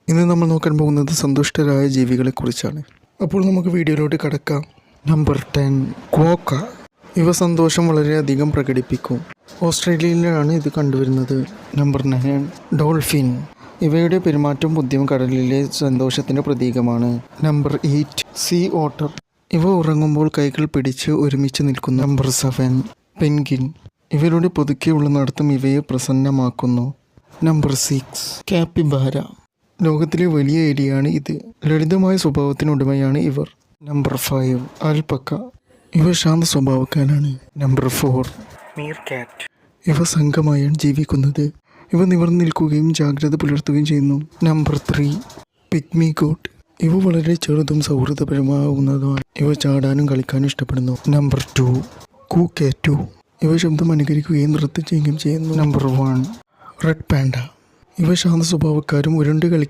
ഇന്ന് നമ്മൾ നോക്കാൻ പോകുന്നത് സന്തുഷ്ടരായ ജീവികളെക്കുറിച്ചാണ്. അപ്പോൾ നമുക്ക് വീഡിയോയിലോട്ട് കടക്കാം. Number 10 quokka. ഇവ സന്തോഷം വളരെയധികം പ്രകടിപ്പിക്കും. ഓസ്ട്രേലിയയിലാണ് ഇത് കണ്ടുവരുന്നത്. Number 9 dolphin. ഇവയുടെ പെരുമാറ്റവും ബുദ്ധിയും കടലിലെ സന്തോഷത്തിൻ്റെ പ്രതീകമാണ്. Number 8 sea otter. ഇവ ഉറങ്ങുമ്പോൾ കൈകൾ പിടിച്ച് ഒരുമിച്ച് നിൽക്കുന്നു. Number 7 penguin. ഇവരുടെ പതുക്കെയുള്ള നടത്തം ഇവയെ പ്രസന്നമാക്കുന്നു. നമ്പർ 6 കാപ്പിബാര. ലോകത്തിലെ വലിയ എലിയാണ് ഇത്. ലളിതമായ സ്വഭാവത്തിനുടമയാണ് ഇവർ. നമ്പർ 5 ആൽപ്പക്ക. ഇവ ശാന്ത സ്വഭാവക്കാരാണ്. നമ്പർ 4 മീർകാറ്റ്. ഇവ സംഘമായാണ് ജീവിക്കുന്നത്. ഇവ നിവർന്നു നിൽക്കുകയും ജാഗ്രത പുലർത്തുകയും ചെയ്യുന്നു. Number 3 pygmy got. ഇവ വളരെ ചെറുതും സൗഹൃദപരമാവുന്നതുമാണ്. ഇവ ചാടാനും കളിക്കാനും ഇഷ്ടപ്പെടുന്നു. നമ്പർ 2 കൂക്കേറ്റു. ഇവ ശബ്ദം അനുകരിക്കുകയും നൃത്തം ചെയ്യുകയും ചെയ്യുന്നു. Number 1 red panda. ഇവ ശാന്ത സ്വഭാവക്കാരും ഉരുണ്ട് കളിക്കും